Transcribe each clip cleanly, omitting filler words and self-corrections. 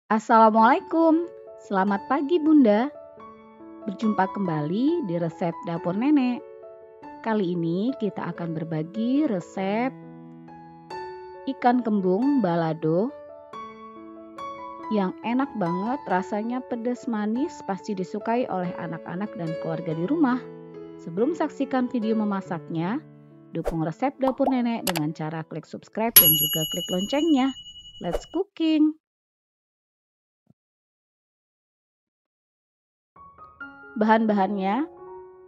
Assalamualaikum, selamat pagi Bunda. Berjumpa kembali di resep dapur nenek. Kali ini kita akan berbagi resep ikan kembung balado yang enak banget, rasanya pedas manis, pasti disukai oleh anak-anak dan keluarga di rumah. Sebelum saksikan video memasaknya, dukung resep dapur nenek dengan cara klik subscribe dan juga klik loncengnya. Let's cooking! Bahan-bahannya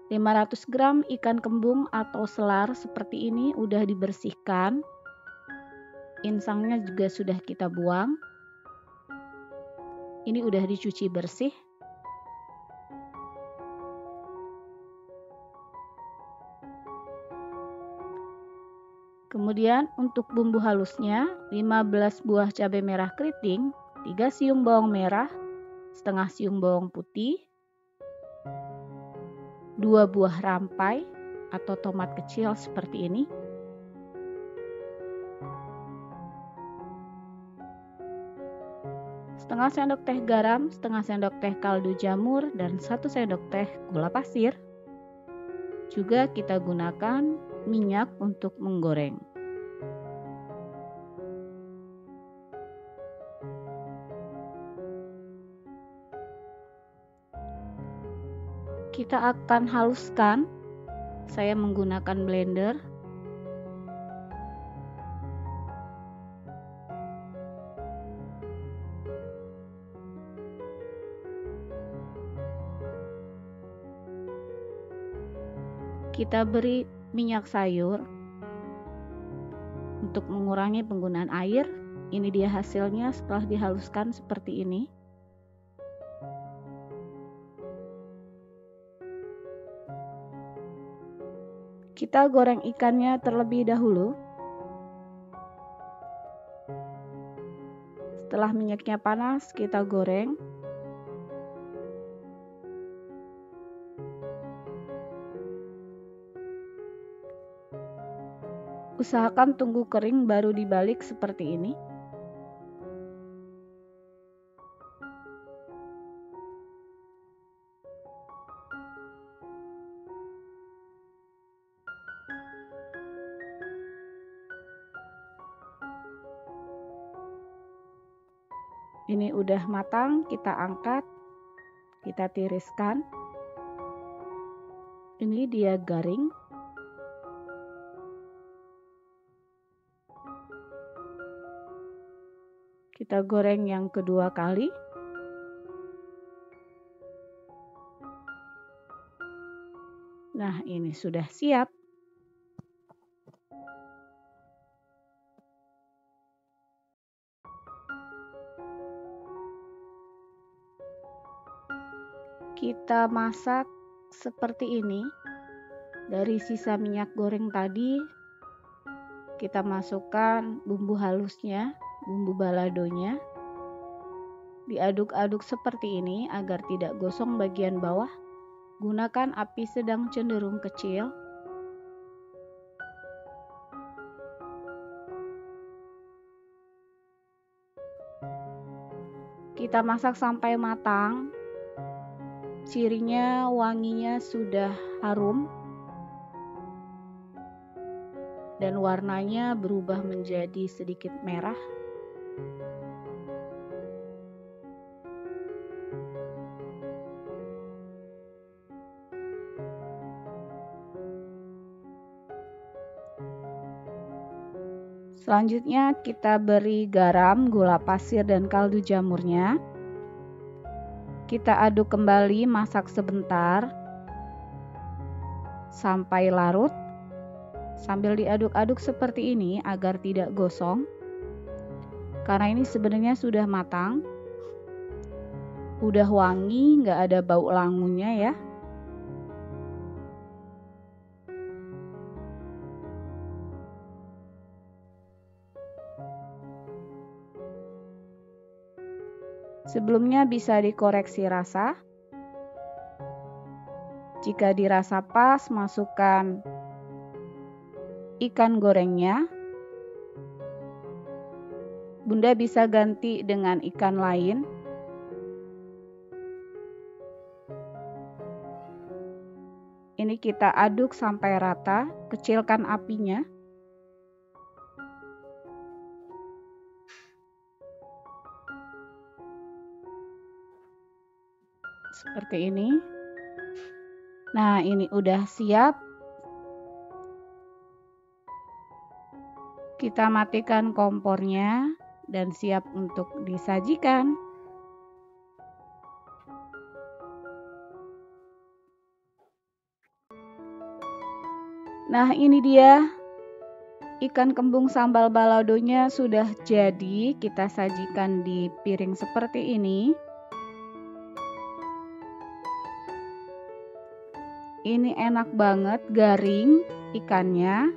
500 gram ikan kembung atau selar seperti ini udah dibersihkan. Insangnya juga sudah kita buang. Ini udah dicuci bersih. Kemudian untuk bumbu halusnya 15 buah cabai merah keriting, 3 siung bawang merah, setengah siung bawang putih, 2 buah rampai atau tomat kecil seperti ini, setengah sendok teh garam, setengah sendok teh kaldu jamur, dan 1 sendok teh gula pasir. Juga kita gunakan minyak untuk menggoreng. Kita akan haluskan. Saya menggunakan blender. Kita beri minyak sayur untuk mengurangi penggunaan air. Ini dia hasilnya setelah dihaluskan seperti ini. Kita goreng ikannya terlebih dahulu. Setelah minyaknya panas, kita goreng. Usahakan tunggu kering baru dibalik seperti ini. Ini udah matang, kita angkat, kita tiriskan. Ini dia garing. Kita goreng yang kedua kali. Nah, ini sudah siap. Kita masak seperti ini. Dari sisa minyak goreng tadi, kita masukkan bumbu halusnya, bumbu baladonya. Diaduk-aduk seperti ini agar tidak gosong bagian bawah. Gunakan api sedang cenderung kecil. Kita masak sampai matang. Cirinya wanginya sudah harum dan warnanya berubah menjadi sedikit merah. Selanjutnya kita beri garam, gula pasir, dan kaldu jamurnya. Kita aduk kembali, masak sebentar sampai larut. Sambil diaduk-aduk seperti ini agar tidak gosong. Karena ini sebenarnya sudah matang. Udah wangi, nggak ada bau langunya ya. Sebelumnya bisa dikoreksi rasa. Jika dirasa pas, masukkan ikan gorengnya Bunda bisa ganti dengan ikan lain. Ini kita aduk sampai rata, kecilkan apinya. Seperti ini. Nah, ini udah siap. Kita matikan kompornya dan siap untuk disajikan. Nah, ini dia ikan kembung sambal baladonya sudah jadi. Kita sajikan di piring seperti ini. Ini enak banget, garing ikannya.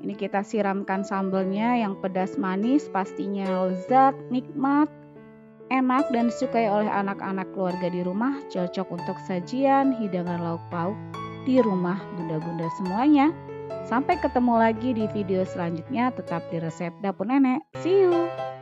Ini kita siramkan sambalnya yang pedas manis, pastinya lezat, nikmat, enak dan disukai oleh anak-anak keluarga di rumah. Cocok untuk sajian hidangan lauk pauk di rumah bunda-bunda semuanya. Sampai ketemu lagi di video selanjutnya, tetap di resep dapur nenek. See you!